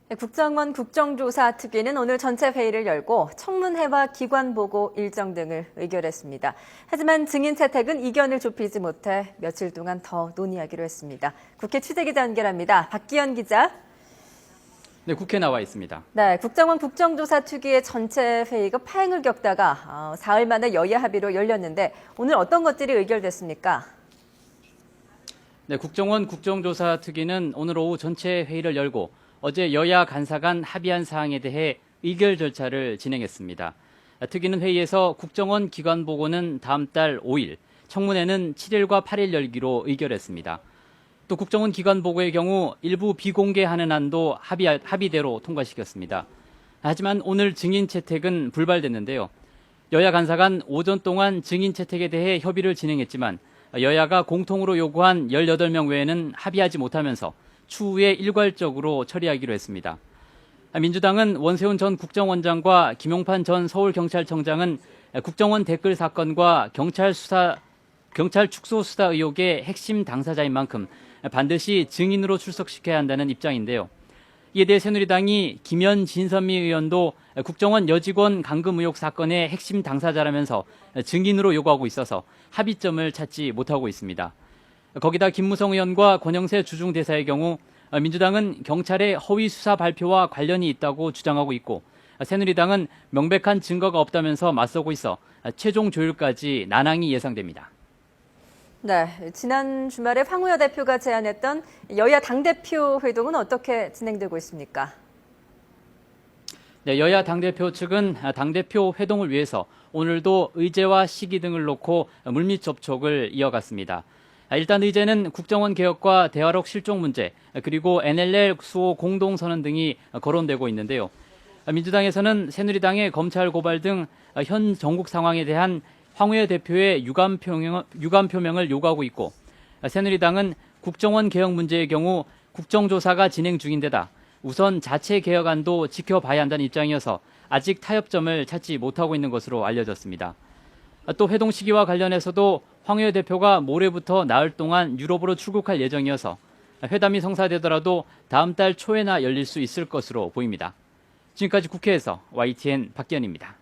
네, 국정원 국정조사 특위는 오늘 전체 회의를 열고 청문회와 기관 보고 일정 등을 의결했습니다. 하지만 증인 채택은 이견을 좁히지 못해 며칠 동안 더 논의하기로 했습니다. 국회 취재기자 연결합니다. 박기현 기자. 네, 국회에 나와 있습니다. 네, 국정원 국정조사 특위의 전체 회의가 파행을 겪다가 사흘 만에 여야 합의로 열렸는데 오늘 어떤 것들이 의결됐습니까? 네, 국정원 국정조사 특위는 오늘 오후 전체 회의를 열고 어제 여야 간사 간 합의한 사항에 대해 의결 절차를 진행했습니다. 특위는 회의에서 국정원 기관 보고는 다음 달 5일, 청문회는 7일과 8일 열기로 의결했습니다. 또 국정원 기관 보고의 경우 일부 비공개하는 안도 합의대로 통과시켰습니다. 하지만 오늘 증인 채택은 불발됐는데요. 여야 간사 간 오전 동안 증인 채택에 대해 협의를 진행했지만 여야가 공통으로 요구한 18명 외에는 합의하지 못하면서 추후에 일괄적으로 처리하기로 했습니다. 민주당은 원세훈 전 국정원장과 김용판 전 서울경찰청장은 국정원 댓글 사건과 경찰 축소 수사 의혹의 핵심 당사자인 만큼 반드시 증인으로 출석시켜야 한다는 입장인데요. 이에 대해 새누리당이 김현 진선미 의원도 국정원 여직원 감금 의혹 사건의 핵심 당사자라면서 증인으로 요구하고 있어서 합의점을 찾지 못하고 있습니다. 거기다 김무성 의원과 권영세 주중대사의 경우 민주당은 경찰의 허위 수사 발표와 관련이 있다고 주장하고 있고 새누리당은 명백한 증거가 없다면서 맞서고 있어 최종 조율까지 난항이 예상됩니다. 네, 지난 주말에 황우여 대표가 제안했던 여야 당대표 회동은 어떻게 진행되고 있습니까? 네, 여야 당대표 측은 당대표 회동을 위해서 오늘도 의제와 시기 등을 놓고 물밑 접촉을 이어갔습니다. 일단 의제는 국정원 개혁과 대화록 실종 문제, 그리고 NLL 수호 공동선언 등이 거론되고 있는데요. 민주당에서는 새누리당의 검찰 고발 등 현 전국 상황에 대한 황우여 대표의 유감 표명을 요구하고 있고 새누리당은 국정원 개혁 문제의 경우 국정조사가 진행 중인데다 우선 자체 개혁안도 지켜봐야 한다는 입장이어서 아직 타협점을 찾지 못하고 있는 것으로 알려졌습니다. 또 회동 시기와 관련해서도 황우여 대표가 모레부터 나흘 동안 유럽으로 출국할 예정이어서 회담이 성사되더라도 다음 달 초에나 열릴 수 있을 것으로 보입니다. 지금까지 국회에서 YTN 박기현입니다.